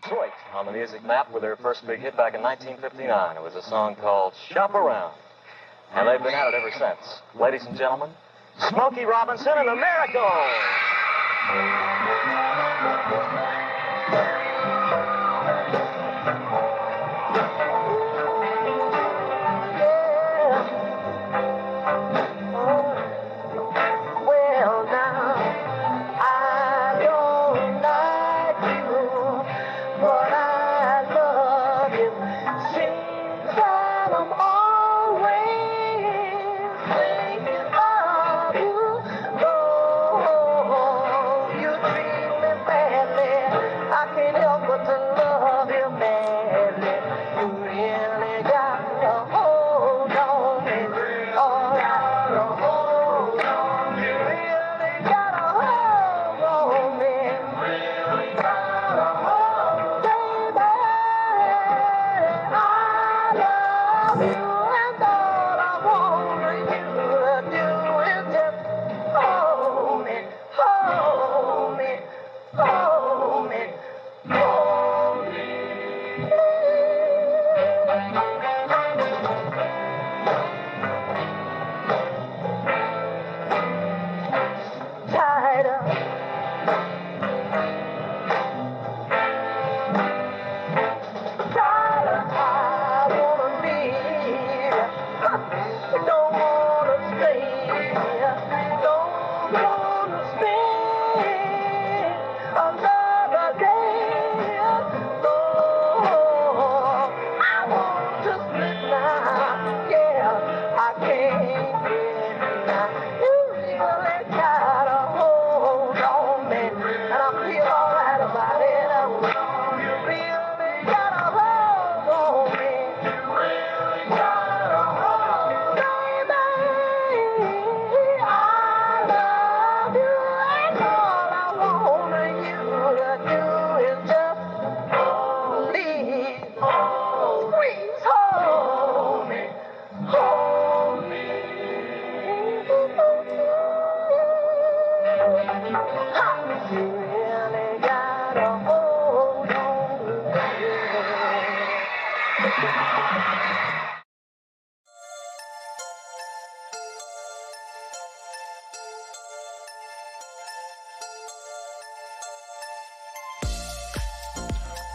Detroit on the music map with their first big hit back in 1959. It was a song called Shop Around. And they've been at it ever since. Ladies and gentlemen, Smokey Robinson and the Miracles.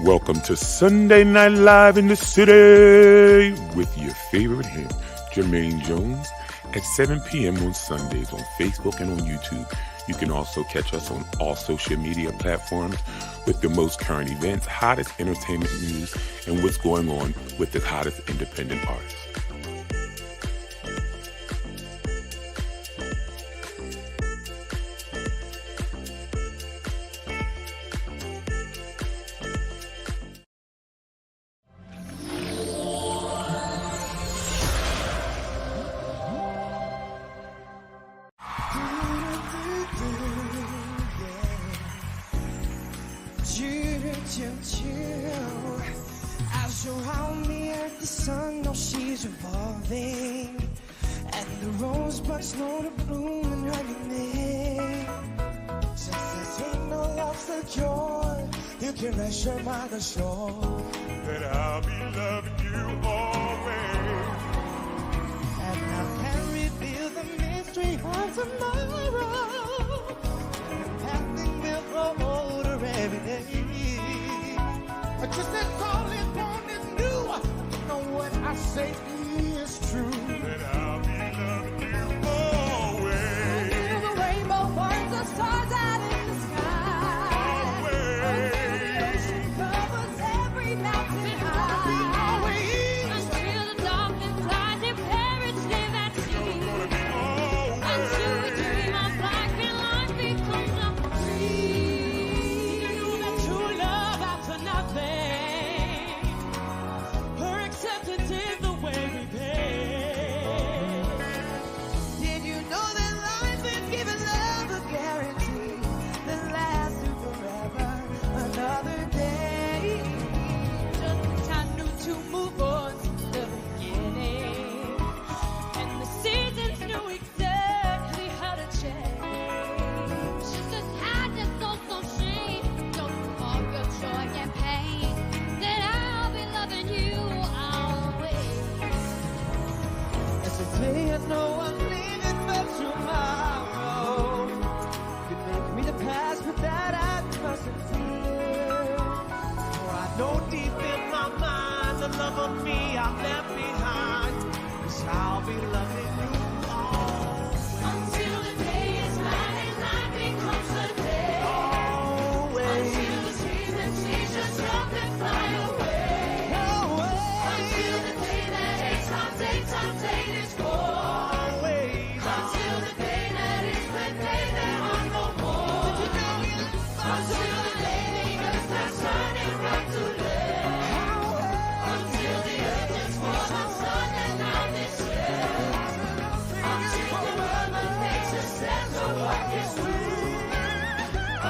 Welcome to Sunday Night Live in the City with your favorite him, Jermaine Jones, at 7 p.m. on Sundays on Facebook and on YouTube. You can also catch us on all social media platforms with the most current events, hottest entertainment news, and what's going on with the hottest independent artists. Black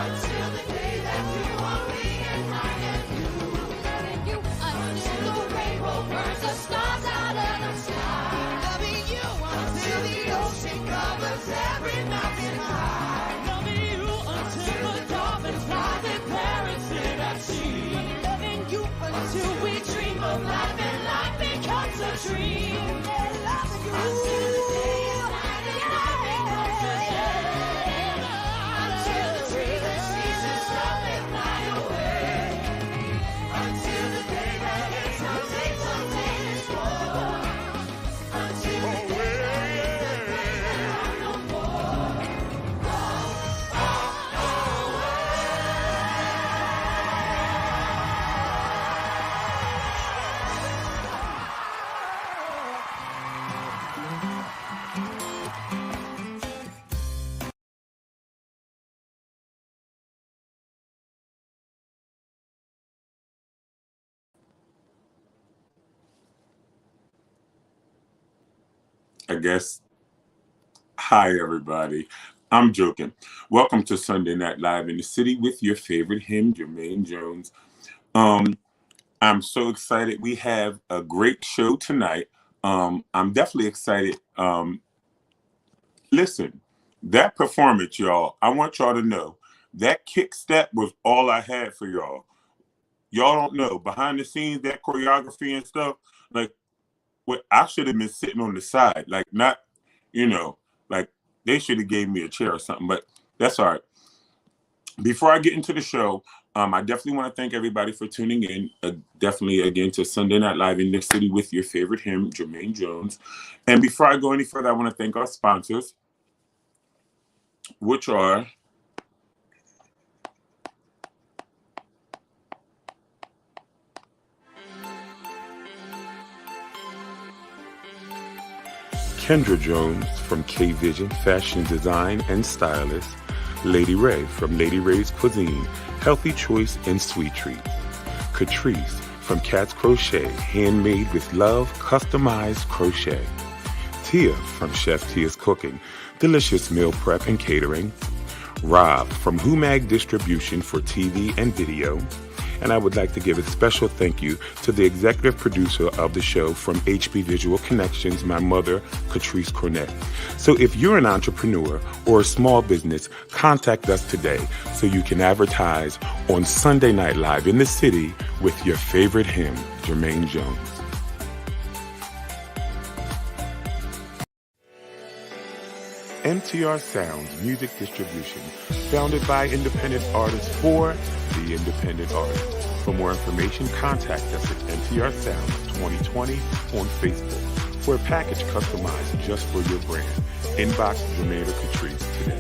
until the day that you are me and I and you. Loving you until the rainbow burns the stars out of the sky. Loving you until the ocean covers every mountain high. Loving you until the dolphins fly their parents in at sea. Loving you until we dream of life and life becomes a dream. Yeah, loving you until the day is night and night becomes a day. Until the tree that sees us up and fly away. Until the day that ends our days on this war. Until the day that ends the days that are no more. I guess. Hi, everybody. I'm joking. Welcome to Sunday Night Live in the City with your favorite him, Jermaine Jones. I'm so excited. We have a great show tonight. I'm definitely excited. Listen, that performance, y'all, I want y'all to know that kick step was all I had for y'all. Y'all don't know behind the scenes, that choreography and stuff, like what I should have been sitting on the side, like not, like they should have gave me a chair or something, but that's all right. Before I get into the show, I definitely want to thank everybody for tuning in. Definitely, again, to Sunday Night Live in the City with your favorite him, Jermaine Jones. And before I go any further, I want to thank our sponsors, which are Kendra Jones from K-Vision Fashion Design and Stylist, Lady Ray from Lady Ray's Cuisine, Healthy Choice and Sweet Treat, Catrice from Cat's Crochet, handmade with love, customized crochet, Tia from Chef Tia's Cooking, delicious meal prep and catering, Rob from Humag Distribution for TV and video, and I would like to give a special thank you to the executive producer of the show from HB Visual Connections, my mother, Catrice Cornett. So if you're an entrepreneur or a small business, contact us today so you can advertise on Sunday Night Live in the City with your favorite him, Jermaine Jones. MTR Sounds Music Distribution, founded by independent artists for the independent artist. For more information, contact us at MTR Sounds 2020 on Facebook for a package customized just for your brand. Inbox Jermaine or Catrice today.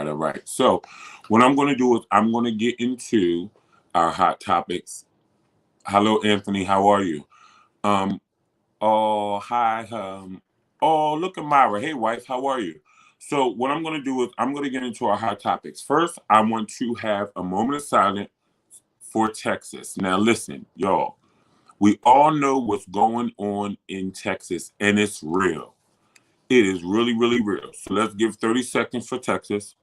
All right. So what I'm going to do is I'm going to get into our hot topics. Hello, Anthony. How are you? Oh, hi. Oh, look at Myra. Hey, wife. How are you? So what I'm going to do is I'm going to get into our hot topics. First, I want to have a moment of silence for Texas. Now, listen, y'all. We all know what's going on in Texas, and it's real. It is really, really real. So let's give 30 seconds for Texas.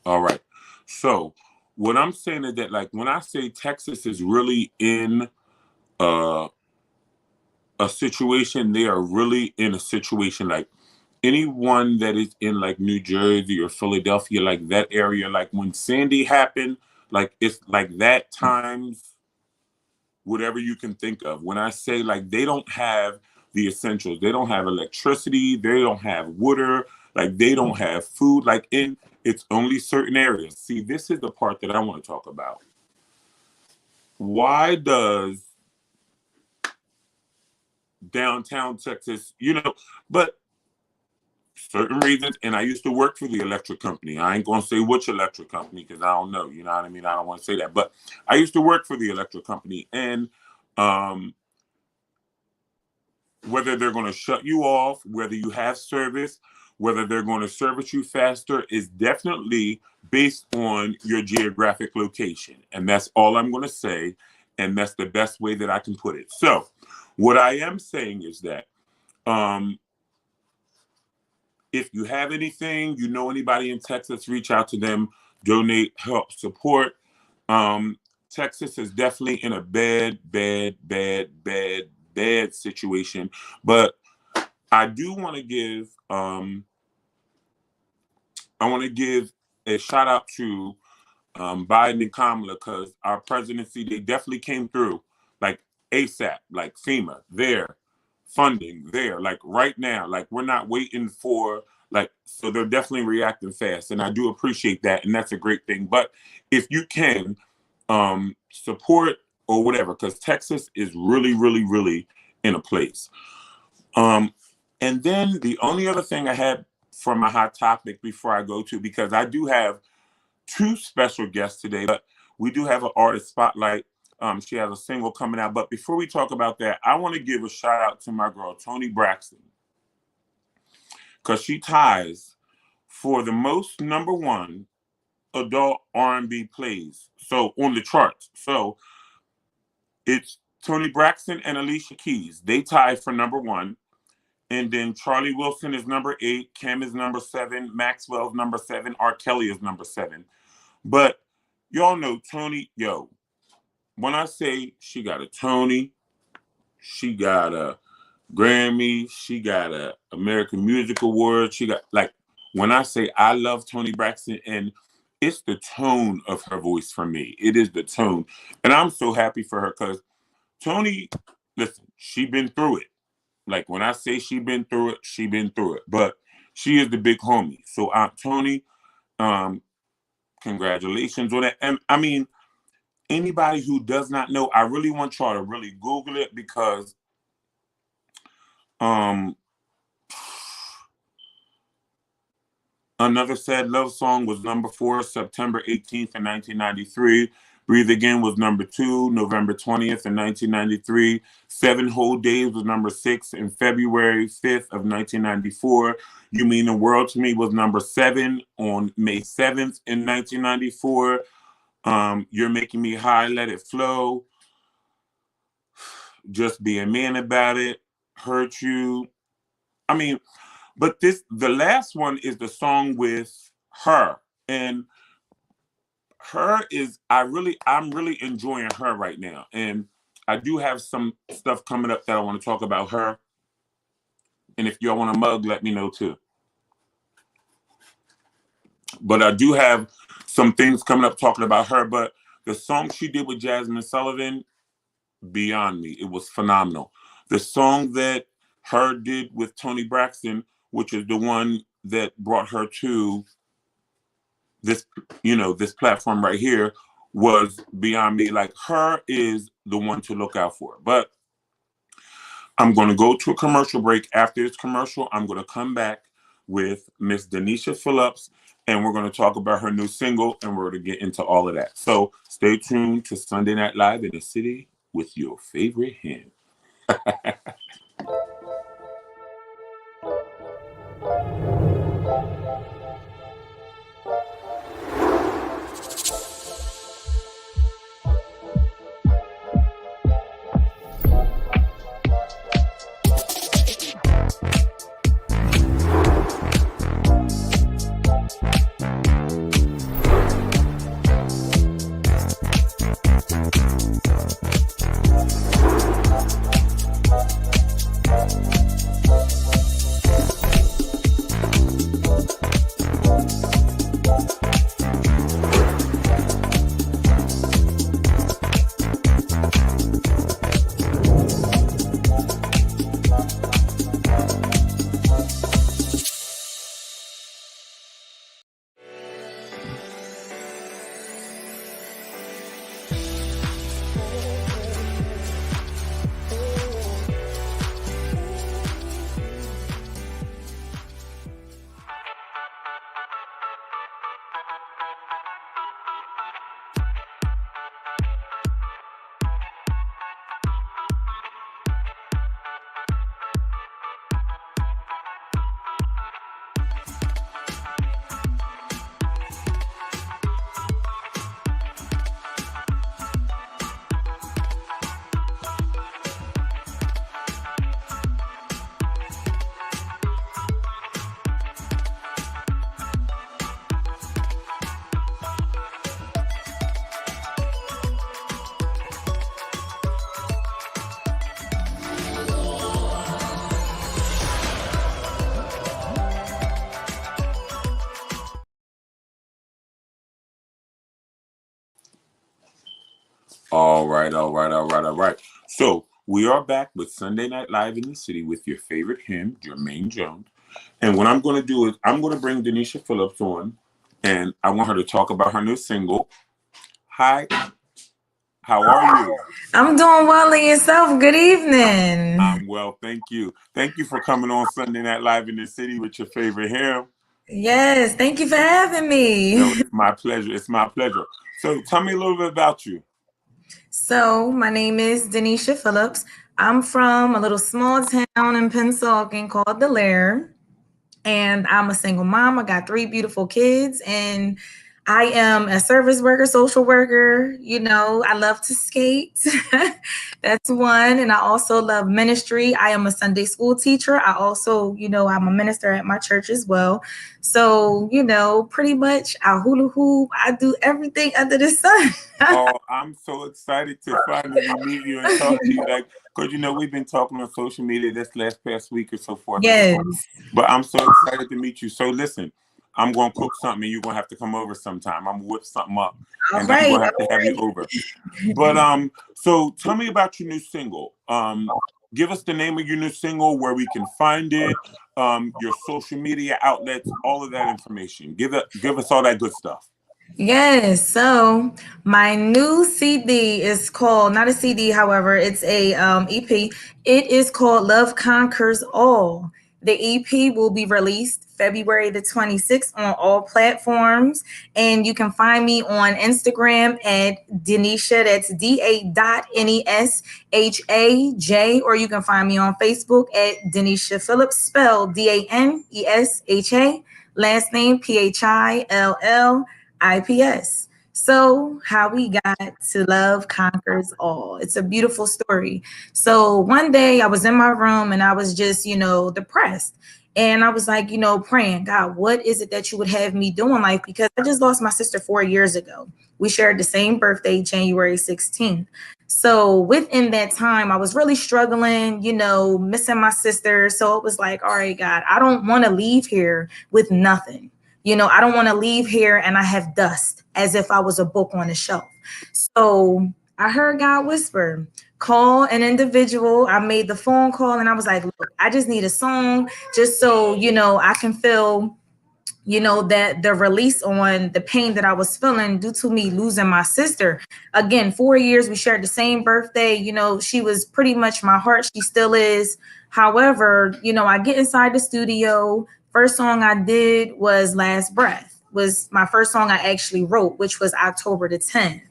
All right. So what I'm saying is that, like, when I say Texas is really in a situation, they are really in a situation like anyone that is in like New Jersey or Philadelphia, like that area, like when Sandy happened, like it's like that times whatever you can think of. When I say like they don't have the essentials, they don't have electricity, they don't have water, like they don't have food, like in it's only certain areas. See, this is the part that I want to talk about. Why does downtown Texas, but certain reasons. And I used to work for the electric company. I ain't going to say which electric company because I don't know. You know what I mean? I don't want to say that. But I used to work for the electric company. And whether they're going to shut you off, whether you have service, whether they're going to service you faster is definitely based on your geographic location. And that's all I'm going to say. And that's the best way that I can put it. So what I am saying is that if you have anything, anybody in Texas, reach out to them, donate, help, support. Texas is definitely in a bad situation. But I do want to give a shout out to Biden and Kamala, because our presidency, they definitely came through like ASAP, like FEMA, there, funding there, like right now, like we're not waiting for, like, so they're definitely reacting fast. And I do appreciate that. And that's a great thing. But if you can support or whatever, because Texas is really, really, really in a place. And then the only other thing I had for my hot topic before I go to, because I do have two special guests today, but we do have an artist spotlight. She has a single coming out. But before we talk about that, I want to give a shout out to my girl, Toni Braxton, because she ties for the most #1 adult R&B plays. So on the charts. So it's Toni Braxton and Alicia Keys. They tie for #1. And then Charlie Wilson is #8. Kim is #7. Maxwell's #7. R. Kelly is #7. But y'all know Toni, when I say she got a Tony, she got a Grammy, she got a American Music Award, she got, like, when I say I love Toni Braxton, and it's the tone of her voice for me. It is the tone. And I'm so happy for her because Toni, listen, she been through it. Like, when I say she been through it, she been through it. But she is the big homie. So, Toni, congratulations on that. And, I mean, anybody who does not know, I really want y'all to really Google it, because Another Sad Love Song was #4, September 18th in 1993. Breathe Again was #2, November 20th in 1993. 7 Whole Days was #6 in February 5th of 1994. You Mean the World to Me was #7 on May 7th in 1994. You're Making Me High, Let It Flow. Just Be a Man About It. Hurt You. I mean, but the last one is the song with Her. And Her is, I'm really enjoying Her right now. And I do have some stuff coming up that I want to talk about Her. And if y'all want a mug, let me know too. But I do have some things coming up talking about Her. But the song she did with Jasmine Sullivan, beyond me. It was phenomenal. The song that Her did with Toni Braxton, which is the one that brought her to this, this platform right here, was beyond me. Like, Her is the one to look out for. But I'm going to go to a commercial break. After this commercial, I'm going to come back with Miss Denisha Phillips, and we're going to talk about her new single, and we're going to get into all of that. So stay tuned to Sunday Night Live in the City with your favorite hymn. All right, all right, all right, all right. So we are back with Sunday Night Live in the City with your favorite him, Jermaine Jones. And what I'm going to do is I'm going to bring Denisha Phillips on, and I want her to talk about her new single. Hi, how are you? I'm doing well and yourself. Good evening. I'm well, thank you. Thank you for coming on Sunday Night Live in the City with your favorite him. Yes, thank you for having me. No, it's my pleasure. It's my pleasure. So tell me a little bit about you. So, my name is Denisha Phillips. I'm from a little small town in Pennsauken called The Lair, and I'm a single mom. I got 3 beautiful kids, and I am a service worker, social worker. You know, I love to skate. That's one. And I also love ministry. I am a Sunday school teacher. I also, I'm a minister at my church as well. So, pretty much I hula hoop. I do everything under the sun. Oh, I'm so excited to finally meet you and talk to you. Because, we've been talking on social media this past week or so forth. Yes. But I'm so excited to meet you. So listen, I'm going to cook something and you're going to have to come over sometime. I'm going to whip something up and I'm going to have you over. But so tell me about your new single. Give us the name of your new single, where we can find it, your social media outlets, all of that information. Give us all that good stuff. Yes, so my new CD is called, not a CD, however, it's a EP. It is called Love Conquers All. The EP will be released February the 26th on all platforms, and you can find me on Instagram at Denisha, that's DA.NESHAJ, or you can find me on Facebook at Denisha Phillips, spelled DANESHA, last name PHILLIPS. So how we got to Love Conquers All. It's a beautiful story. So one day I was in my room and I was just, depressed. And I was like, praying, God, what is it that you would have me do in life? Because I just lost my sister 4 years ago. We shared the same birthday, January 16th. So within that time, I was really struggling, missing my sister. So it was like, all right, God, I don't want to leave here with nothing. I don't want to leave here and I have dust, as if I was a book on a shelf. So I heard God whisper, call an individual. I made the phone call and I was like, look, I just need a song just so, I can feel, that the release on the pain that I was feeling due to me losing my sister. Again, 4 years, we shared the same birthday. She was pretty much my heart. She still is. However, I get inside the studio. First song I did was Last Breath, was my first song I actually wrote, which was October the 10th.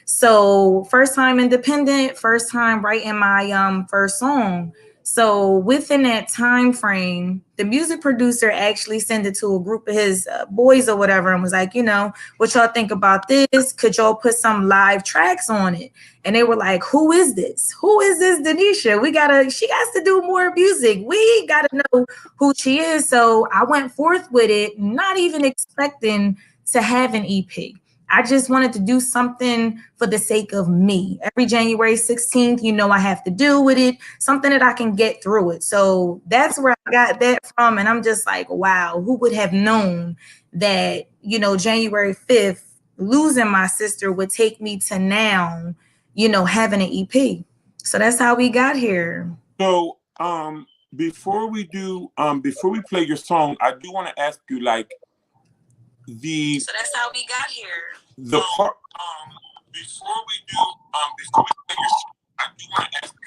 So first time independent, first time writing my first song. So within that time frame, the music producer actually sent it to a group of his boys or whatever and was like, what y'all think about this? Could y'all put some live tracks on it? And they were like, who is this? Who is this Denisha? She has to do more music. We got to know who she is. So I went forth with it, not even expecting to have an EP. I just wanted to do something for the sake of me. Every January 16th, I have to deal with it, something that I can get through it. So that's where I got that from. And I'm just like, wow, who would have known that, January 5th, losing my sister would take me to now, having an EP. So that's how we got here. So before we play your song, I do want to ask you, so that's how we got here. The part before we play your song, I do want to ask you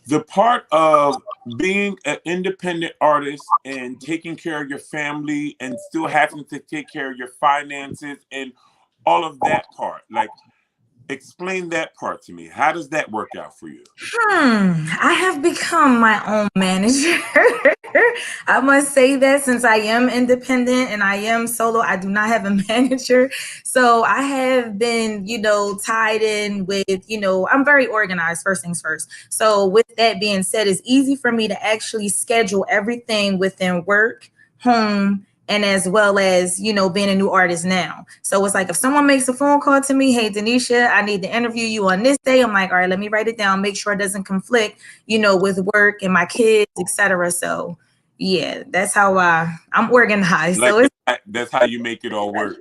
the part of being an independent artist and taking care of your family and still having to take care of your finances and all of that part. Explain that part to me. How does that work out for you? I have become my own manager. I must say that, since I am independent and I am solo, I do not have a manager. So I have been, tied in with, I'm very organized, first things first. So with that being said, it's easy for me to actually schedule everything within work, home, and as well as, being a new artist now. So it's like, if someone makes a phone call to me, hey, Denisha, I need to interview you on this day. I'm like, all right, let me write it down, make sure it doesn't conflict, with work and my kids, etc. So yeah, that's how I'm organized. So that's how you make it all work.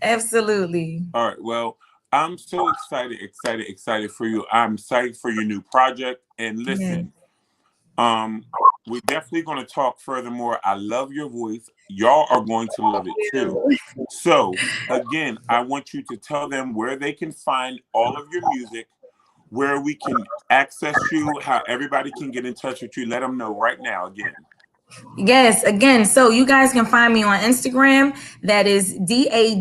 Absolutely. All right. Well, I'm so excited for you. I'm excited for your new project. And Yes. listen, we're definitely going to talk furthermore. I love your voice. Y'all are going to love it too. So again, I want you to tell them where they can find all of your music, where we can access you, how everybody can get in touch with you. Let them know right now again. Yes, again, so you guys can find me on Instagram. That is DA.NESHAJ.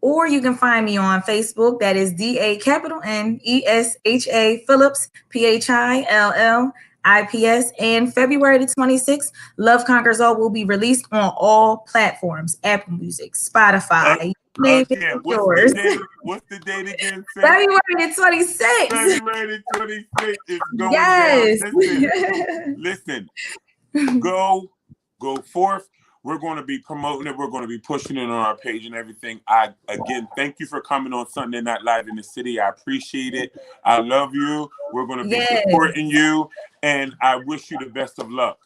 Or you can find me on Facebook. That is DA Phillips, PHILLIPS. And February the 26th, Love Conquers All will be released on all platforms: Apple Music, Spotify. Name it, Again, yours. what's the date again? February the 26th. February 26th is going Yes. down. Listen, go forth. We're going to be promoting it. We're going to be pushing it on our page and everything. Again, thank you for coming on Sunday Night Live in the City. I appreciate it. I love you. We're going to be supporting you, and I wish you the best of luck.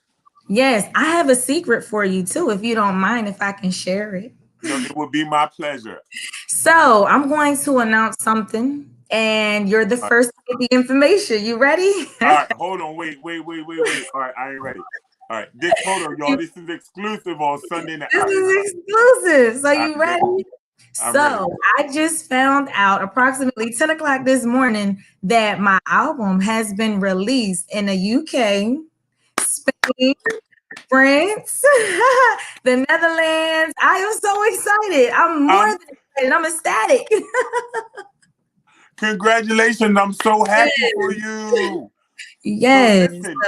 Yes, I have a secret for you too, if you don't mind, if I can share it. No, it would be my pleasure. So I'm going to announce something, and you're the first to get the information. You ready? All right, hold on. Wait. All right, I ain't ready. All right, hold on, y'all. This is exclusive on Sunday night. This is exclusive. So you ready? So I just found out approximately 10 o'clock this morning that my album has been released in the UK, Spain, France, the Netherlands. I am so excited. I'm more than excited. I'm ecstatic. Congratulations. I'm so happy for you. Yes. So listen,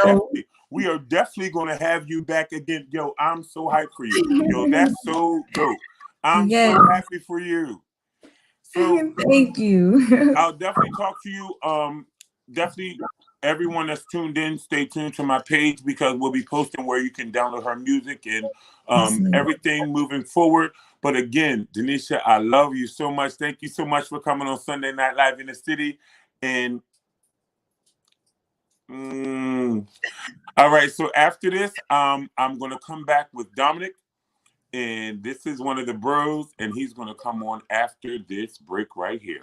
we are definitely going to have you back again. Yo, I'm so hyped for you. Yo, that's so dope. I'm so happy for you. So thank you. I'll definitely talk to you. Definitely everyone that's tuned in, stay tuned to my page because we'll be posting where you can download her music and everything moving forward. But again, Denisha, I love you so much. Thank you so much for coming on Sunday Night Live in the City. And all right, so after this, I'm going to come back with Dominic. And this is one of the bros, and he's going to come on after this break right here.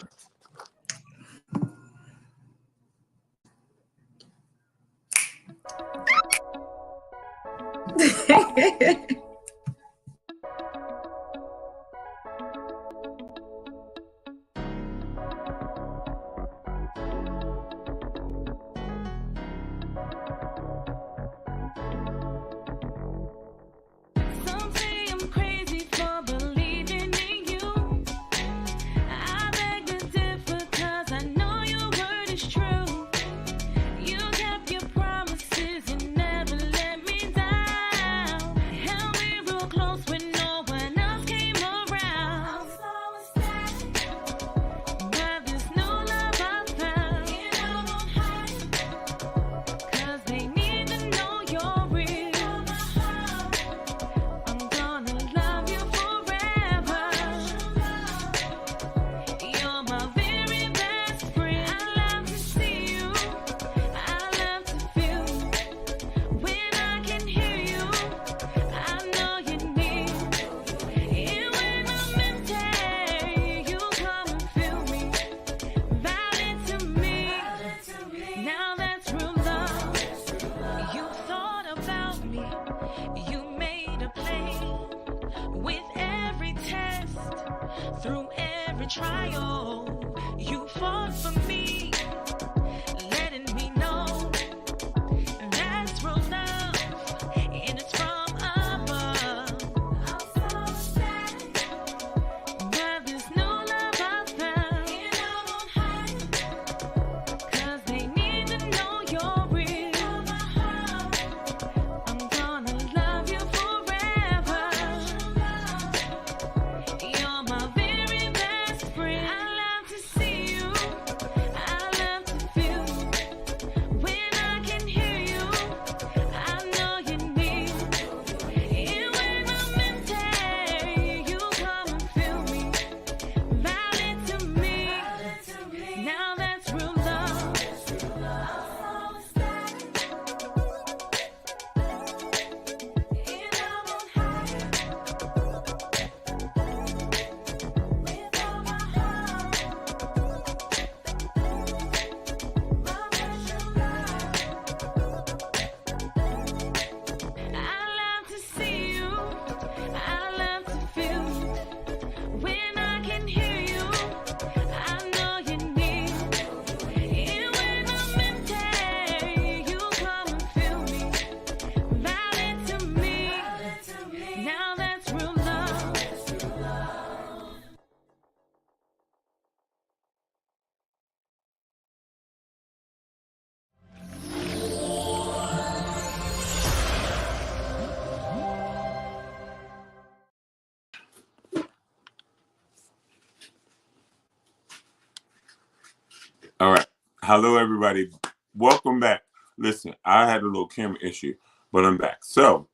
Hello, everybody. Welcome back. Listen, I had a little camera issue, but I'm back. So,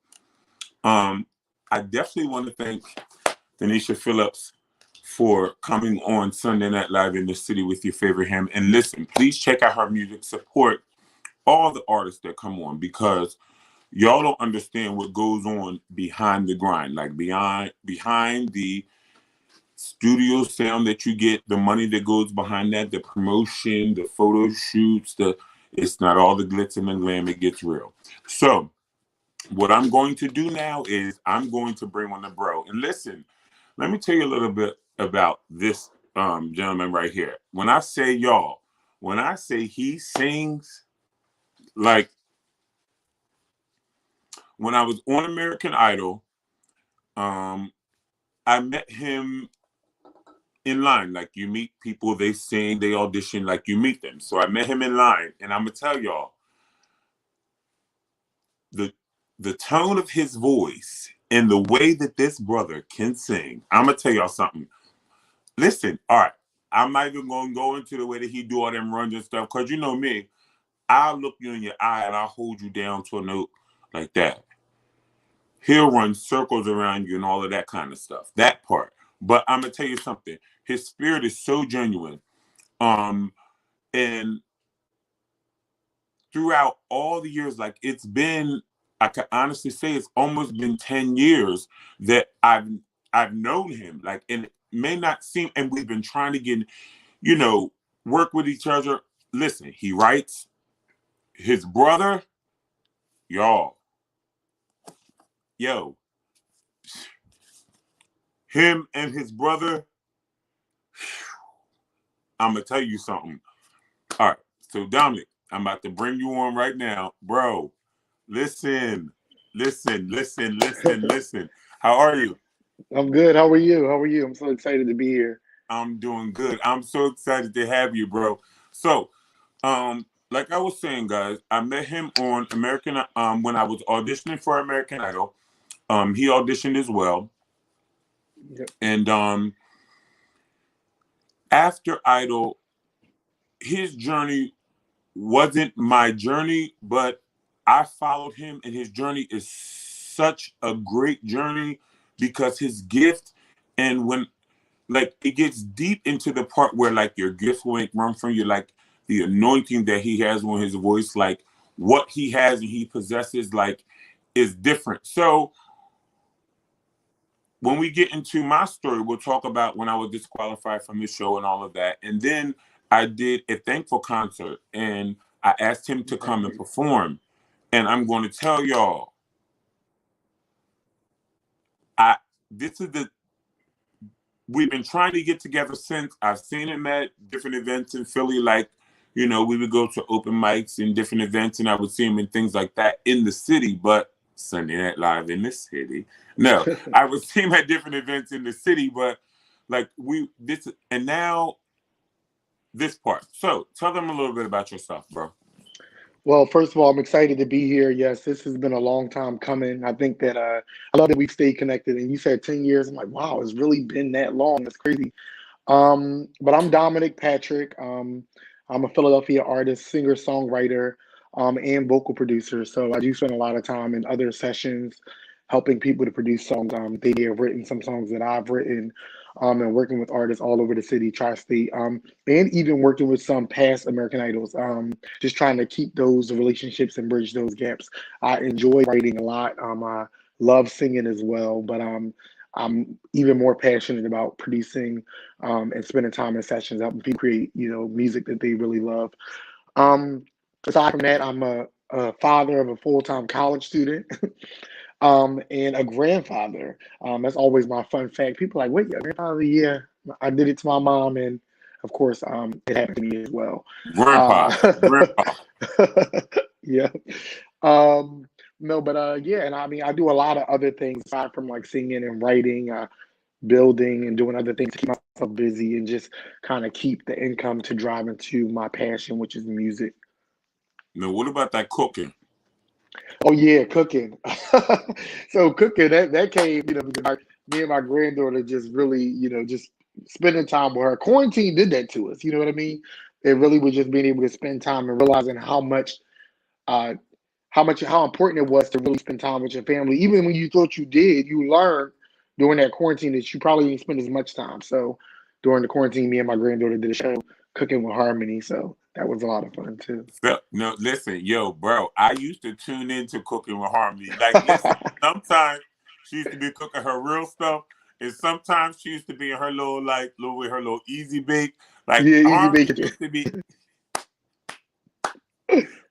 I definitely want to thank Denisha Phillips for coming on Sunday Night Live in the City with your favorite hymn. And listen, please check out her music. Support all the artists that come on, because y'all don't understand what goes on behind the grind, like behind the studio sound that you get, the money that goes behind that, the promotion, the photo shoots, it's not all the glitz and the glam. It gets real. So what I'm going to do now is I'm going to bring on the bro. And listen, let me tell you a little bit about this gentleman right here. When I say y'all, when I say he sings, like when I was on American Idol, I met him in line. Like, you meet people, they sing, they audition, like you meet them. So I met him in line, and I'm gonna tell y'all, the tone of his voice and the way that this brother can sing, I'm gonna tell y'all something. Listen, all right, I'm not even gonna go into the way that he do all them runs and stuff, because you know me, I'll look you in your eye and I'll hold you down to a note like that. He'll run circles around you and all of that kind of stuff, that part. But I'm gonna tell you something. His spirit is so genuine. And throughout all the years, like it's been, I can honestly say it's almost been 10 years that I've known him. Like, and it may not seem, and we've been trying to get, work with each other. Listen, he writes. His brother, y'all, him and his brother, I'm gonna tell you something. All right, so Dominic, I'm about to bring you on right now, bro. Listen. How are you? I'm good. How are you? I'm so excited to be here. I'm doing good. I'm so excited to have you, bro. So, like I was saying, guys, I met him on American when I was auditioning for American Idol. He auditioned as well. Yep. And after Idol, his journey wasn't my journey, but I followed him, and his journey is such a great journey because his gift, and when like it gets deep into the part where like your gift will run from you, like the anointing that he has on his voice, like what he has and he possesses, like is different. So when we get into my story, we'll talk about when I was disqualified from the show and all of that. And then I did a thankful concert, and I asked him to come and perform. And I'm going to tell y'all, we've been trying to get together since. I've seen him at different events in Philly, like, we would go to open mics and different events, and I would see him in things like that in the city, but Sunday Night Live in the city. No, I would see him at different events in the city, but like and now this part. So tell them a little bit about yourself, bro. Well, first of all, I'm excited to be here. Yes, this has been a long time coming. I think that I love that we've stayed connected. And you said 10 years. I'm like, wow, it's really been that long. That's crazy. But I'm Dominic Patrick. I'm a Philadelphia artist, singer, songwriter, and vocal producer. So I do spend a lot of time in other sessions helping people to produce songs. They have written some songs that I've written, and working with artists all over the city, tri-state, and even working with some past American Idols, just trying to keep those relationships and bridge those gaps. I enjoy writing a lot. I love singing as well, but I'm even more passionate about producing and spending time in sessions, helping people create, music that they really love. Aside from that, I'm a father of a full-time college student. And a grandfather. That's always my fun fact. People are like, wait, your grandfather? Yeah, I did it to my mom, and of course, it happened to me as well. Grandpa. Yeah. No, but yeah, and I mean, I do a lot of other things aside from like singing and writing, building, and doing other things to keep myself busy and just kind of keep the income to drive into my passion, which is music. Now, what about that cooking? Oh yeah, cooking. So cooking that came, because me and my granddaughter just really, just spending time with her. Quarantine did that to us, you know what I mean? It really was just being able to spend time and realizing uh, how important it was to really spend time with your family. Even when you thought you did, you learned during that quarantine that you probably didn't spend as much time. So during the quarantine, me and my granddaughter did a show, Cooking with Harmony. So that was a lot of fun too. So, no, listen, yo, bro, I used to tune into Cooking with Harmony. Like, listen, sometimes she used to be cooking her real stuff, and sometimes she used to be in her little easy bake. Like, Yeah, easy Harmony bacon. used to be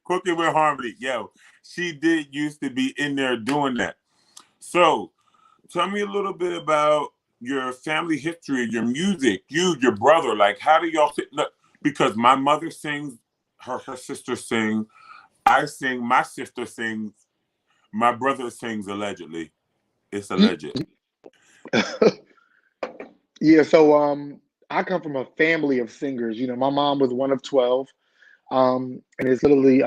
Cooking with Harmony. Yo, she did used to be in there doing that. So, tell me a little bit about your family history, your music, your brother. Like, how do y'all look? Because my mother sings, her sister sings, I sing, my sister sings, my brother sings allegedly. It's alleged. Yeah, so I come from a family of singers. You know, my mom was one of 12. And it's literally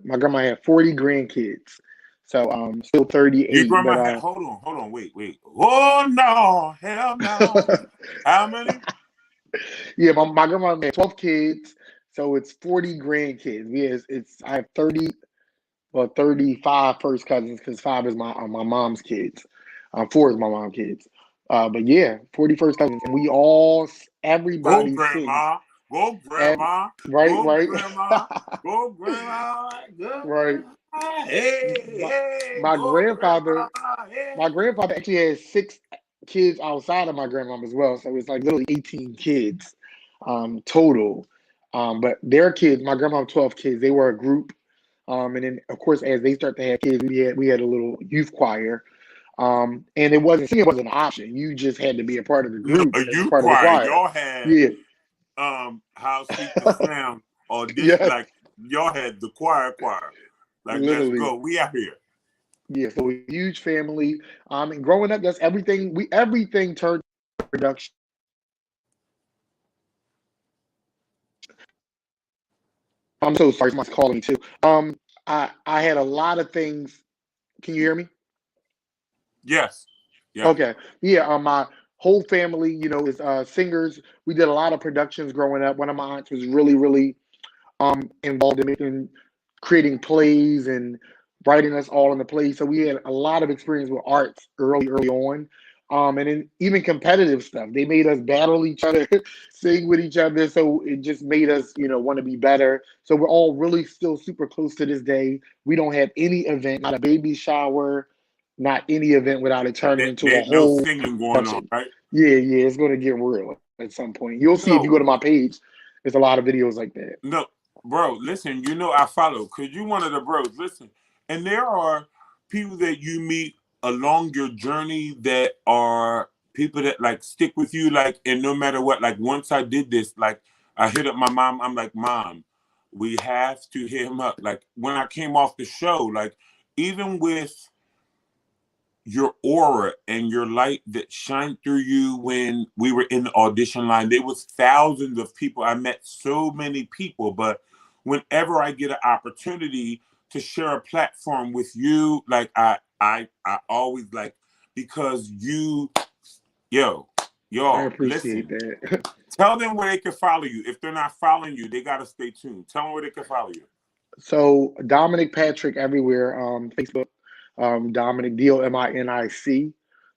my grandma had 40 grandkids. So still Your 38, but grandma had, hold on, wait. Oh no, hell no. How many? yeah, my grandma had 12 kids, so it's 40 grandkids. Yeah, it's I have 30, well, 35 first cousins because five is my mom's kids. Four is my mom's kids. But yeah, 40 first cousins, and Go everybody sings. grandma. Go And grandma. right, Go right, grandma. Go grandma. Go right. grandma. Hey, My, hey, my go grandfather, grandma. Hey. my grandfather actually had six kids outside of my grandmom as well. So it's like literally 18 kids total. But their kids, my grandma had 12 kids, they were a group. And then of course, as they start to have kids, we had a little youth choir. And singing wasn't an option. You just had to be a part of the No, group a as a youth part of the choir. choir. Y'all had Yeah. How Sweet the Sound audition, Yes. like y'all had the choir. Like, let's Literally. go. We out here. Yeah. So a huge family. And growing up, that's everything. Everything turned to production. I'm so sorry, someone's calling me too. I had a lot of things. Can you hear me? Yes. Yeah. Okay. Yeah. My whole family, is singers. We did a lot of productions growing up. One of my aunts was really, really involved in creating plays and writing us all in the plays. So we had a lot of experience with arts early on. And then even competitive stuff. They made us battle each other, sing with each other. So it just made us, want to be better. So we're all really still super close to this day. We don't have any event, not a baby shower, not any event without it turning into a There's no whole singing going on, production. right? Yeah, it's going to get real at some point. You'll see if you So, go to my page, there's a lot of videos like that. no, bro, listen, I follow because you one of the bros. Listen, and there are people that you meet along your journey that are people that like stick with you, like, and no matter what, like once I did this, like I hit up my mom, I'm like, Mom, we have to hit him up. Like when I came off the show, like even with your aura and your light that shined through you when we were in the audition line. There was thousands of people. I met so many people, but whenever I get an opportunity to share a platform with you, like I always like because I y'all, appreciate listen. that. Tell them where they can follow you. If they're not following you, they gotta stay tuned. Tell them where they can follow you. So Dominic Patrick everywhere. Facebook, Dominic Dominic Patrick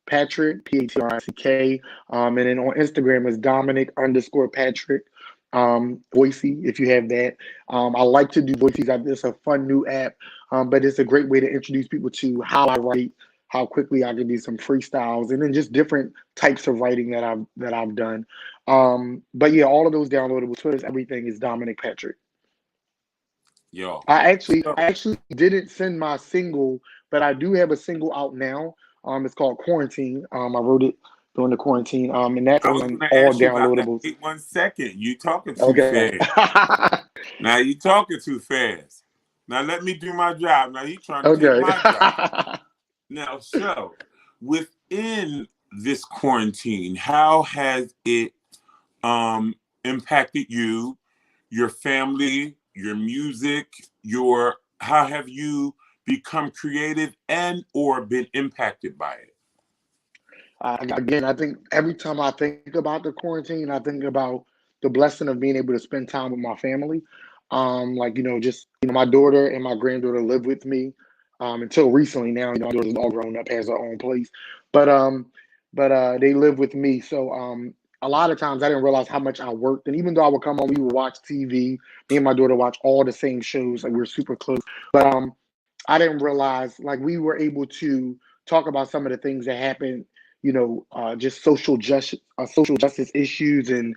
Patrick. And then on Instagram is Dominic_Patrick. Voicey, if you have that. I like to do Voices. It's a fun new app, but it's a great way to introduce people to how I write, how quickly I can do some freestyles, and then just different types of writing that I've done. But yeah, all of those downloadable. Twitter, everything is Dominic Patrick. Yo. I actually didn't send my single, but I do have a single out now. It's called Quarantine. I wrote it during the quarantine. And that's I was on gonna all ask you about that. downloadables. Wait 1 second. You talking too Okay. fast. Now you talking too fast. Now let me do my job. Now he trying to take Okay. my job. Now, so within this quarantine, how has it impacted you, your family, your music, how have you become creative and or been impacted by it? Again, I think every time I think about the quarantine, I think about the blessing of being able to spend time with my family. Like, just, my daughter and my granddaughter live with me. Until recently now, my daughter's all grown up, has her own place. But they live with me. So a lot of times I didn't realize how much I worked. And even though I would come home, we would watch TV. Me and my daughter watch all the same shows, like we're super close. But I didn't realize, like, we were able to talk about some of the things that happened, just social justice issues, and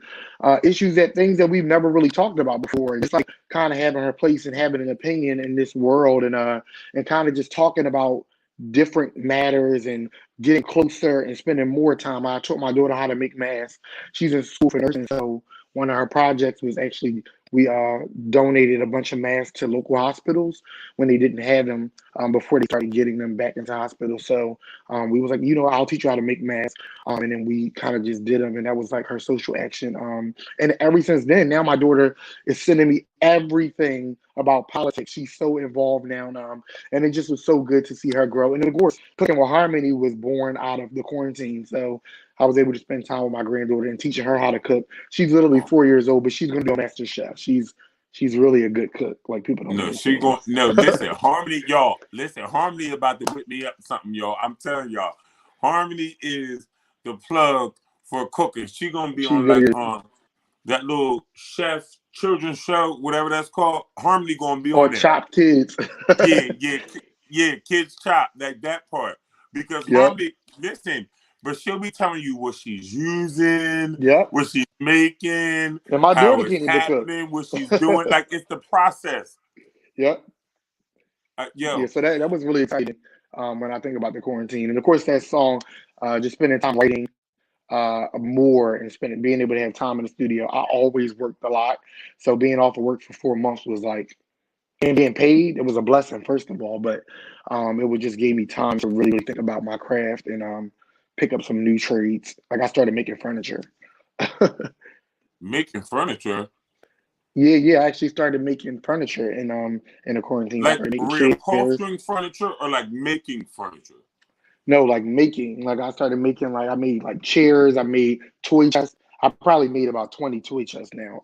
issues, that things that we've never really talked about before. And just like kind of having her place and having an opinion in this world, and kind of just talking about different matters and getting closer and spending more time. I taught my daughter how to make masks. She's in school for nursing, so one of her projects was actually, we donated a bunch of masks to local hospitals when they didn't have them, before they started getting them back into hospitals. So we was like, I'll teach you how to make masks. And then we kind of just did them, and that was like her social action. And ever since then, now my daughter is sending me everything about politics. She's so involved now, and it just was so good to see her grow. And of course, Cooking with Harmony was born out of the quarantine, so I was able to spend time with my granddaughter and teaching her how to cook. She's literally 4 years old, but she's gonna be a master chef. She's really a good cook. Like, people don't No, understand. listen, Harmony, y'all. Listen, Harmony about to whip me up something, y'all. I'm telling y'all, Harmony is the plug for cooking. She gonna be on really that little children's show, whatever that's called. Harmony gonna be or on there. Chop Kids. Yeah, Kids Chop, that part. Because Yep. Harmony, listen, but she'll be telling you what she's using, Yep. what she's making, And my how daughter it's can't even cook. happening, what she's doing. Like, it's the process. Yep. Yo. Yeah, so that was really exciting, when I think about the quarantine. And of course, that song, just spending time writing more, and being able to have time in the studio. I always worked a lot. So being off of work for 4 months was like, and being paid, it was a blessing, first of all. But it would just gave me time to really think about my craft, and pick up some new trades. Like, I started making furniture. Making furniture? Yeah, I actually started making furniture in the quarantine. Like Chairs. reupholstering furniture, or like making furniture? No, like making. Like, I started making, like, I made like chairs, I made toy chests. I probably made about 20 toy chests now.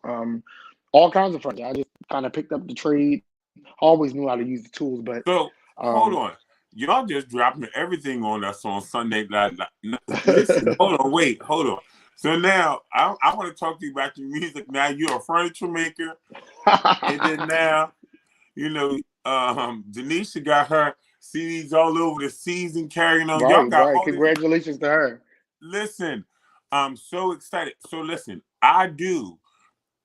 All kinds of furniture. I just kind of picked up the trade. I always knew how to use the tools, but So hold on. Y'all just dropping everything on us on Sunday. Listen, hold on. So now I want to talk to you about your music. Now you're a furniture maker, and then now, Denisha got her CDs all over the season carrying on. Y'all got right. all Congratulations to her. Listen, I'm so excited. So listen, I'm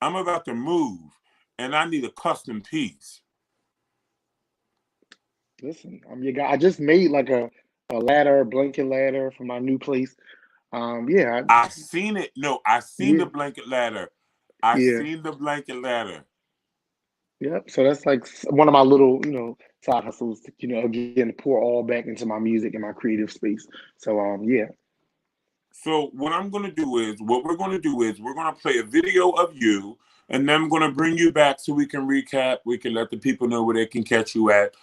about to move, and I need a custom piece. Listen, your guy. I just made like a ladder, a blanket ladder for my new place. Yeah. I seen it. No, I seen the blanket ladder. Yeah. Seen the blanket ladder. Yep. So that's like one of my little, side hustles, again, to pour all back into my music and my creative space. So, yeah. So what we're going to do is we're going to play a video of you, and then I'm going to bring you back so we can recap. We can let the people know where they can catch you at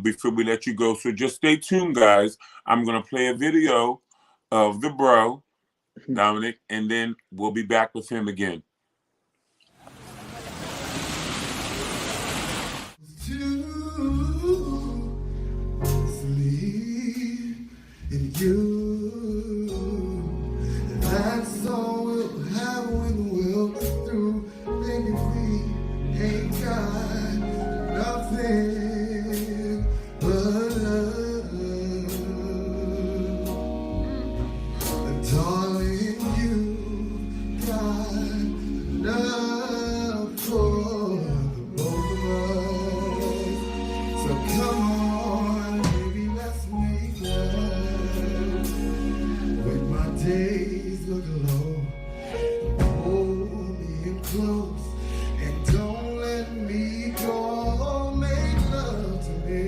before we let you go. So just stay tuned, guys. I'm going to play a video of the bro, Dominic, and then we'll be back with him again. That's all we'll have when we're through. Baby, we ain't got nothing but love. Darling, you got enough for the both of us. So come on, baby, let's make love. When my days look low, hold me in close and don't let me go. Make love to me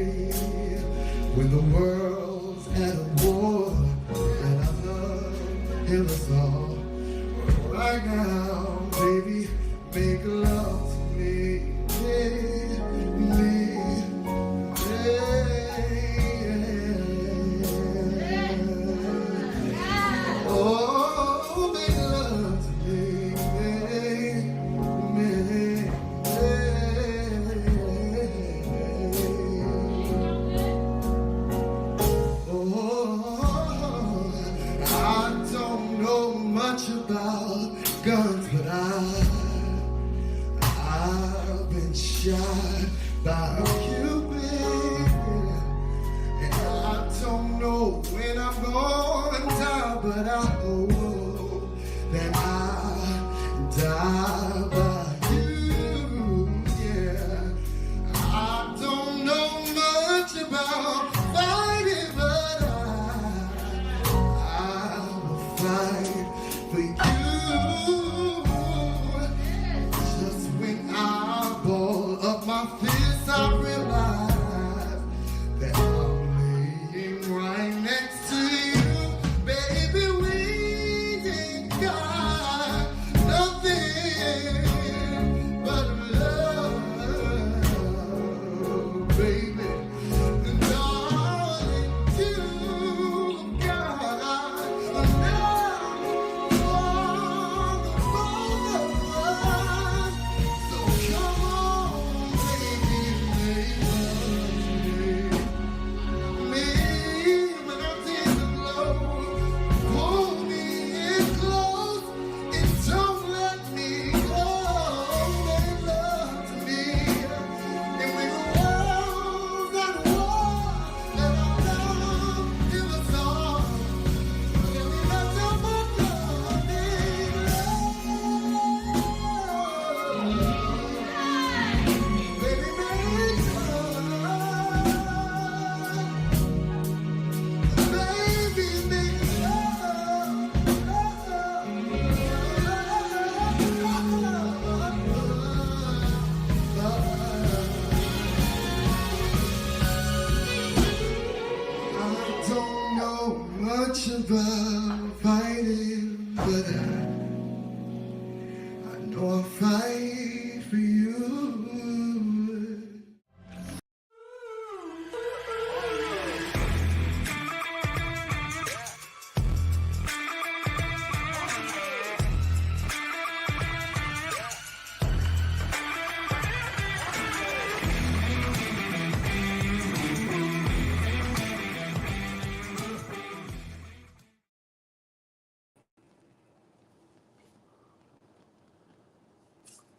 when the world's at war, and I love heal us all. Right now, baby, make love to me. Oh, make love to me. I've been shot by Cupid, and I don't know when I'm gonna die, but I hope that I die by you. Yeah, I don't know much about fighting, but I will fight for you. Just when I ball up my fist, I realize that I'm laying right next to you. Baby, we ain't got nothing but love, baby. And darling, you got enough for the both of us. So come on, baby, make love to me when I take the blow. Pull me in close and don't let me go. Make love to me. And when the world's at war, let our love give us all. Can we let them both love, make love? Baby, make love. Baby, make I don't know much about fighting, but I know I'll fight for you.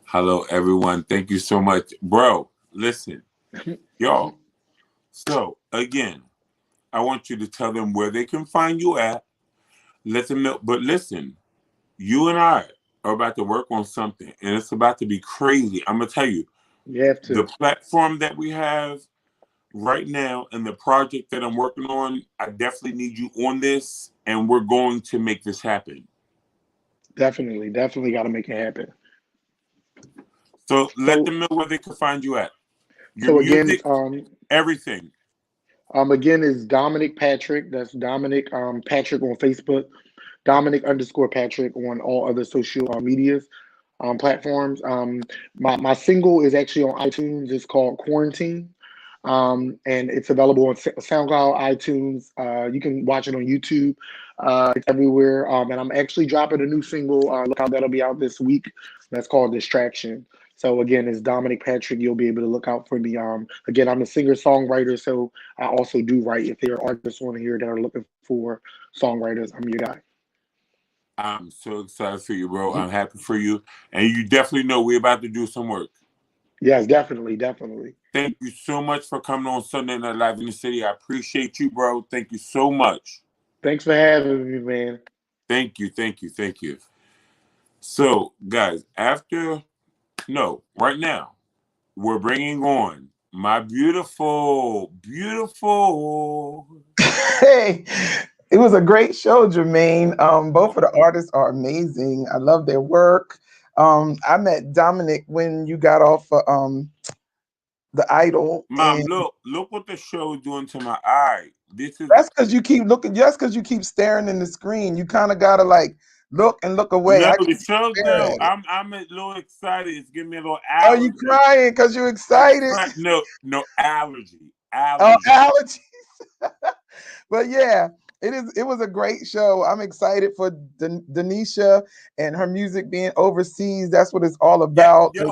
Hello, everyone. Thank you so much. Bro, listen, y'all. So, again, I want you to tell them where they can find you at. Let them know. But listen, you and I are about to work on something, and it's about to be crazy. I'm going to tell you, You have the to. platform that we have right now and the project that I'm working on, I definitely need you on this, and we're going to make this happen. Definitely got to make it happen. So let So, them know where they can find you at. Your so again, music, everything. again is Dominic Patrick. That's Dominic Patrick on Facebook. Dominic_Patrick on all other social medias platforms. My single is actually on iTunes. It's called Quarantine. And it's available on SoundCloud, iTunes. You can watch it on YouTube. It's everywhere. And I'm actually dropping a new single. Look out, that'll be out this week. That's called Distraction. So again, it's Dominic Patrick. You'll be able to look out for me. Again, I'm a singer-songwriter, so I also do write. If there are artists on here that are looking for songwriters, I'm your guy. I'm so excited for you, bro. I'm happy for you. And you definitely know we're about to do some work. Yes, definitely. Thank you so much for coming on Sunday Night Live in the City. I appreciate you, bro. Thank you so much. Thanks for having me, man. Thank you. So, guys, right now, we're bringing on my beautiful. Hey, it was a great show, Jermaine. Both of the artists are amazing. I love their work. I met Dominic when you got off the Idol. Mom, look what the show is doing to my eye. That's because you keep looking. Just because you keep staring in the screen, you kind of gotta like look and look away. No, I the keep show's staring no. at it. I'm a little excited. It's giving me a little Are allergy. you crying because you're excited? No, allergy. Oh, allergies. But yeah, it was a great show. I'm excited for Denisha and her music being overseas. That's what it's all about. Yeah,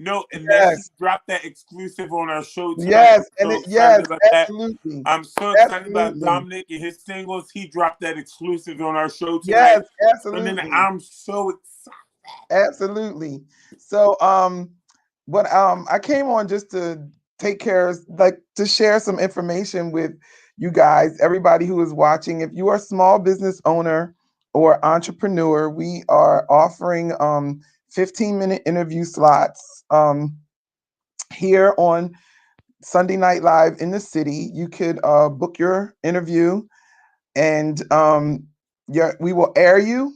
yo, and Yes. she dropped that exclusive on our show tonight. Yes, I'm and so excited about absolutely. that. I'm so excited about Absolutely. Dominic and his singles. He dropped that exclusive on our show tonight. Yes, absolutely. And then I'm so excited. Absolutely. So what I came on just to take care of, like, to share some information with you guys, everybody who is watching. If you are a small business owner or entrepreneur, we are offering 15-minute interview slots here on Sunday Night Live in the city. You could book your interview, and we will air you.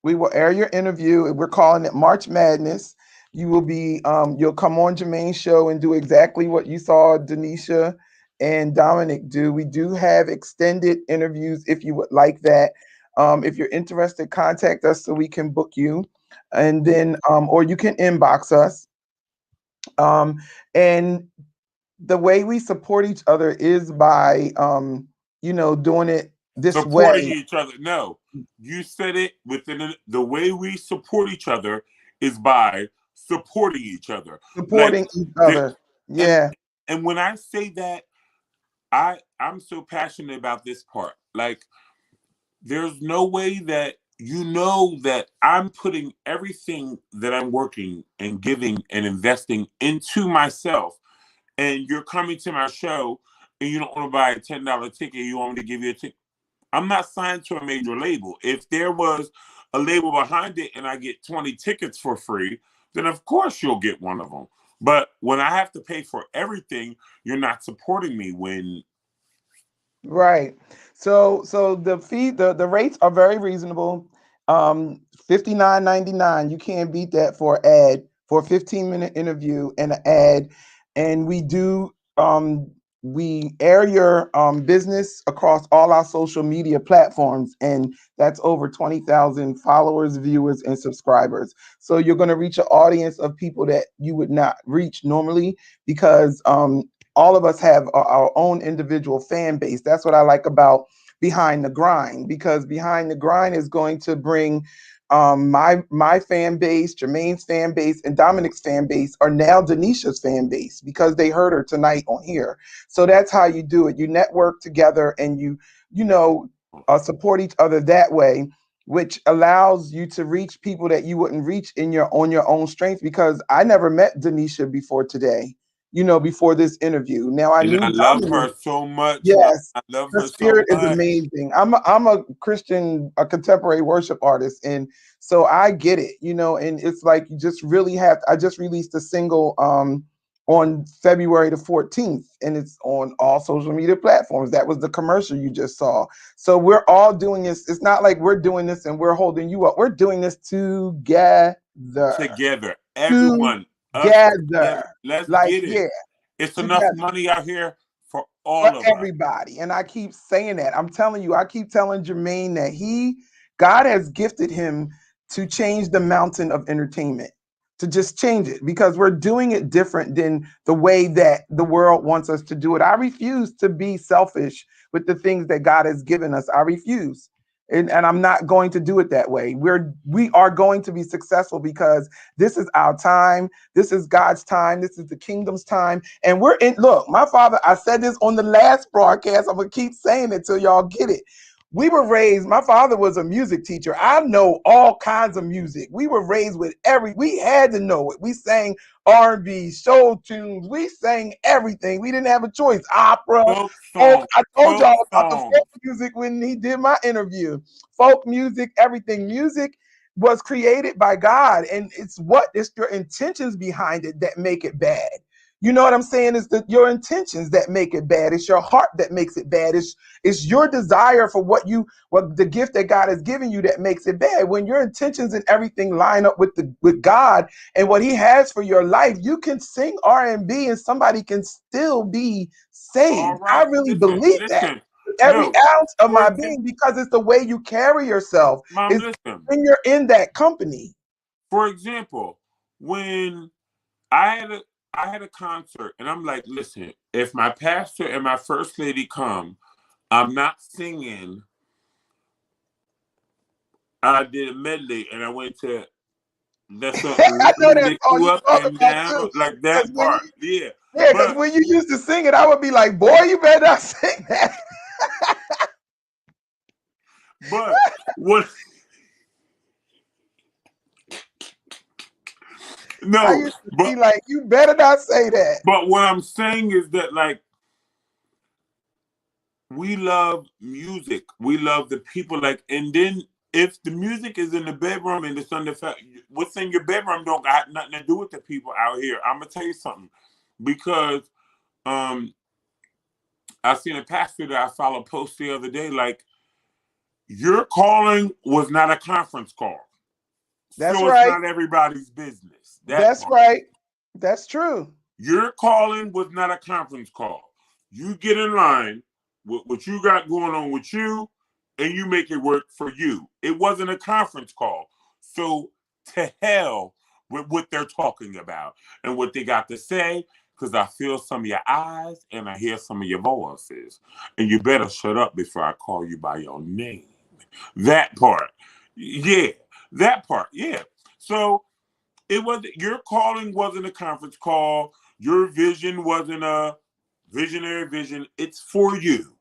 We will air your interview. We're calling it March Madness. You will be you'll come on Jermaine's show and do exactly what you saw Denisha and Dominic do. We do have extended interviews if you would like that. If you're interested, contact us so we can book you, and then or you can inbox us. Um, and the way we support each other is by doing it this Supporting way. each other. No, you said it the way we support each other is by supporting each other. Like Supporting each the, other. and Yeah. and when I say that, I'm so passionate about this part. Like, there's no way that you know that I'm putting everything that I'm working and giving and investing into myself, and you're coming to my show and you don't want to buy a $10 ticket, you want me to give you a ticket. I'm not signed to a major label. If there was a label behind it and I get 20 tickets for free, then of course you'll get one of them. But when I have to pay for everything, you're not supporting me. When Right. So the fee, the rates are very reasonable. 59.99. You can't beat that for an ad, for a 15-minute interview and an ad. And we air your business across all our social media platforms, and that's over 20,000 followers, viewers, and subscribers. So you're going to reach an audience of people that you would not reach normally, because all of us have our own individual fan base. That's what I like about Behind the Grind, because Behind the Grind is going to bring my fan base, Jermaine's fan base, and Dominic's fan base are now Denisha's fan base because they heard her tonight on here. So that's how you do it. You network together, and support each other that way, which allows you to reach people that you wouldn't reach on your own strength. Because I never met Denisha before today, before this interview. Now I and knew I love Dominic. her so much. Yes, I love her her so spirit is much. amazing. I'm a Christian, a contemporary worship artist, and so I get it, and it's like you just really have. I just released a single on February the 14th, and it's on all social media platforms. That was the commercial you just saw. So we're all doing this. It's not like we're doing this and we're holding you up. We're doing this together. Together, everyone, us Together. together. Let's Like, get it. yeah, It's enough together. money out here for For all of us. everybody. And I keep saying that. I'm telling you, I keep telling Jermaine that God has gifted him to change the mountain of entertainment, to just change it, because we're doing it different than the way that the world wants us to do it. I refuse to be selfish with the things that God has given us. I refuse. And I'm not going to do it that way. We are going to be successful because this is our time. This is God's time. This is the kingdom's time. And look, my father, I said this on the last broadcast. I'm going to keep saying it till y'all get it. We were raised, my father was a music teacher. I know all kinds of music. We were raised with we had to know it. We sang R&B, soul tunes. We sang everything. We didn't have a choice. Opera, Folk folk. song, I told folk y'all about the song. folk music when he did my interview. Folk music, everything. Music was created by God, and it's your intentions behind it that make it bad. You know what I'm saying? It's your intentions that make it bad. It's your heart that makes it bad. It's your desire for what the gift that God has given you that makes it bad. When your intentions and everything line up with God and what He has for your life, you can sing R&B and somebody can still be All saved. I right, really listen, believe that listen. with every No, ounce of for my example, being, because it's the way you carry yourself. mom, It's listen. when you're in that company. For example, when I had a I had a concert, and I'm like, listen, if my pastor and my first lady come, I'm not singing. I did a medley, and I went to that's a I know that lift song you you up talking and about down, too. like Because that part. Yeah, because but when you used to sing it, I would be like, boy, you better not sing that. but what I No, used to but be like, you better not say that. but what I'm saying is that like we love music. We love the people. Like, and then if the music is in the bedroom and it's under what's in your bedroom don't got nothing to do with the people out here. I'm gonna tell you something because um I seen a pastor that I follow post the other day like your calling was not a conference call, That's so it's right. not everybody's business. That That's part. right. That's true. Your calling was not a conference call. You get in line with what you got going on with you, and you make it work for you. It wasn't a conference call. So to hell with what they're talking about and what they got to say, because I feel some of your eyes and I hear some of your voices. And you better shut up before I call you by your name. That part. Yeah. That part. Yeah. So it was your calling wasn't a conference call. Your vision wasn't a visionary vision. It's for you.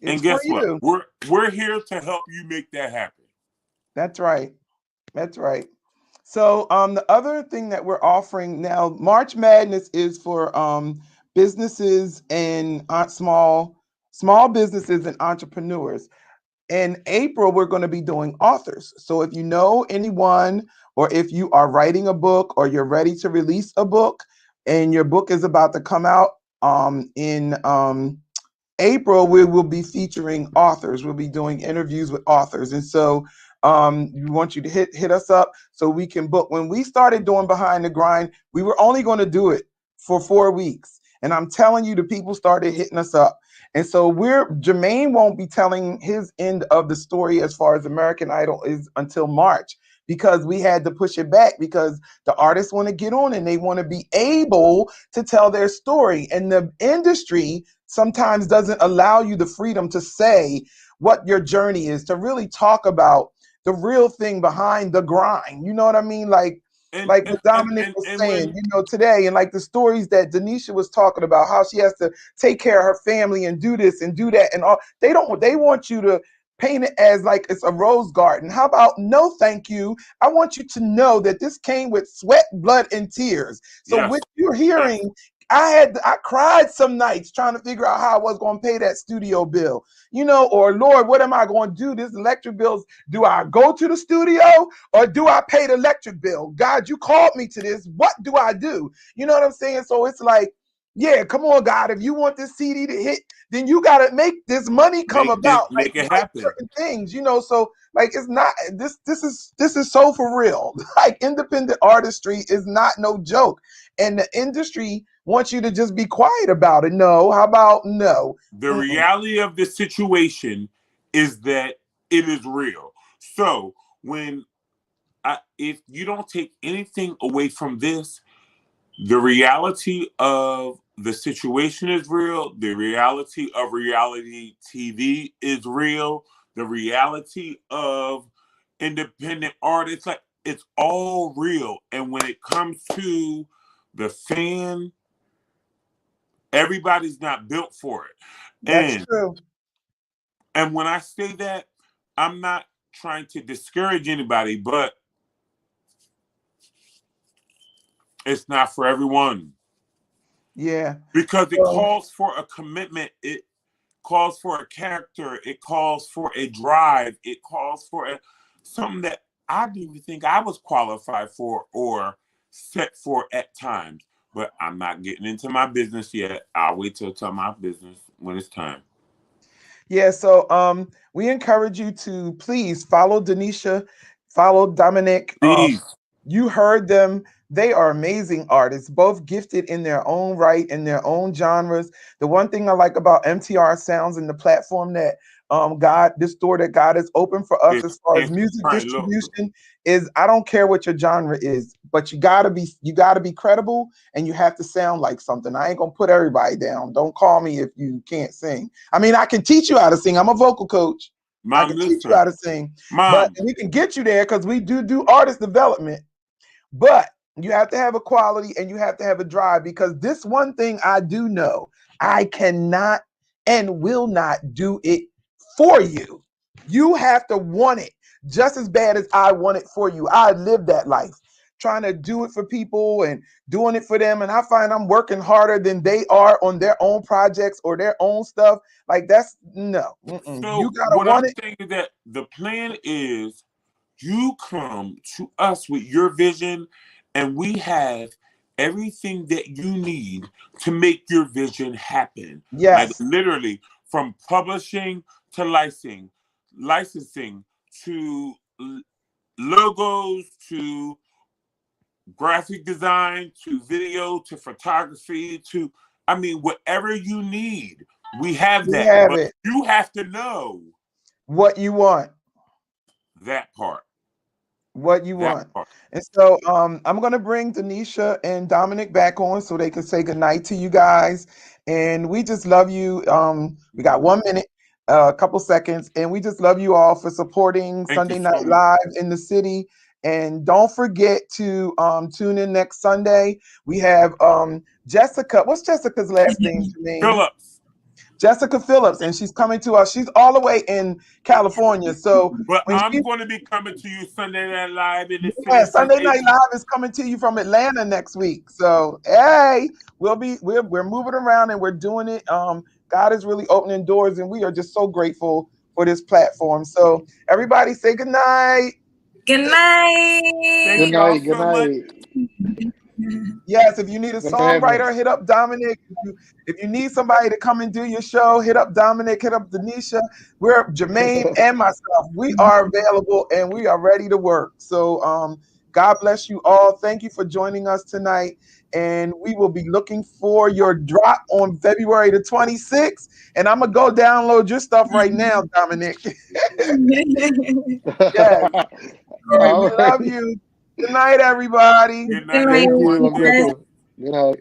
It's And for guess what? you. We're here to help you make that happen. That's right. That's right. So the other thing that we're offering now, March Madness is for businesses and small businesses and entrepreneurs. In April, we're going to be doing authors. So if you know anyone, or if you are writing a book, or you're ready to release a book, and your book is about to come out in April, we will be featuring authors. We'll be doing interviews with authors. And so we want you to hit us up so we can book. When we started doing Behind the Grind, we were only going to do it for 4 weeks. And I'm telling you, the people started hitting us up. And so Jermaine won't be telling his end of the story as far as American Idol is until March, because we had to push it back because the artists want to get on and they want to be able to tell their story. And the industry sometimes doesn't allow you the freedom to say what your journey is, to really talk about the real thing behind the grind. You know what I mean? Like And like and what and Dominic and, was and saying, when today, and like the stories that Denisha was talking about, how she has to take care of her family and do this and do that and all. They want you to paint it as like it's a rose garden. How about no thank you? I want you to know that this came with sweat, blood, and tears. So yes, what you're yes, hearing, I cried some nights trying to figure out how I was going to pay that studio bill, or Lord, what am I going to do? This electric bills, do I go to the studio or do I pay the electric bill? God, you called me to this. What do I do? You know what I'm saying? So it's like, yeah, come on, God. If you want this CD to hit, then you got to make this money come about. make it happen. Certain things, So like, it's not this is so for real. Like, independent artistry is not no joke, and the industry wants you to just be quiet about it. No, how about no? The Mm-mm. reality of the situation is that it is real. So when if you don't take anything away from this, the reality of the situation is real. The reality of reality TV is real. The reality of independent artists, like, it's all real. And when it comes to the fan, everybody's not built for it. That's And true. and when I say that, I'm not trying to discourage anybody, but it's not for everyone. Yeah. Because it So, calls for a commitment. It calls for a character. It calls for a drive. It calls for something that I didn't even think I was qualified for or set for at times. But I'm not getting into my business yet. I'll wait till tell my business when it's time. yeah, so we encourage you to please follow Denisha, follow Dominic. Please. You heard them. They are amazing artists, both gifted in their own right, in their own genres. The one thing I like about MTR Sounds and the platform that this door that God has opened for us as far as music Right, look. distribution is, I don't care what your genre is, but you gotta be credible, and you have to sound like something. I ain't gonna put everybody down. Don't call me if you can't sing. I mean, I can teach you how to sing. I'm a vocal coach. I Mom, can teach you listen. how to sing, but Mom, we can get you there because we do artist development. But you have to have a quality and you have to have a drive, because this one thing I do know, I cannot and will not do it for you. You have to want it just as bad as I want it for you. I lived that life. trying to do it for people and doing it for them. And I find I'm working harder than they are on their own projects or their own stuff. Like that's no. So You gotta what want I'm it. saying is that the plan is you come to us with your vision, and we have everything that you need to make your vision happen. Like Yes. literally from publishing to licensing to logos to graphic design to video to photography to, I mean, whatever you need, we have We that. have But it. you have to know What you want. that part. What you That want. part. And so I'm gonna bring Denisha and Dominic back on so they can say goodnight to you guys. And we just love you. We got 1 minute, a couple seconds, and we just love you all for supporting Thank you Sunday so Night much. Live in the city. And don't forget to tune in next Sunday. We have Jessica. What's Jessica's last name, Jermaine? Phillips. Jessica Phillips, and she's coming to us. She's all the way in California. So But when I'm she going to be coming to you Sunday Night Live in the yeah, city Sunday Sunday. Night Live is coming to you from Atlanta next week. So hey, we're moving around and we're doing it. God is really opening doors, and we are just so grateful for this platform. So everybody say good night. Good night. Thank Good y'all night. Good so much. night. Yes, if you need a Thanks for having songwriter, us. hit up Dominic. If you need somebody to come and do your show, hit up Dominic, hit up Denisha. We're Jermaine and myself. We are available and we are ready to work. So God bless you all. Thank you for joining us tonight. And we will be looking for your drop on February the 26th. And I'm gonna go download your stuff right now, Dominic. Yes. All right, we All love right. you. Good night, everybody. Good Good night, night. Thank everyone. you. Love you Grateful. too. Good night.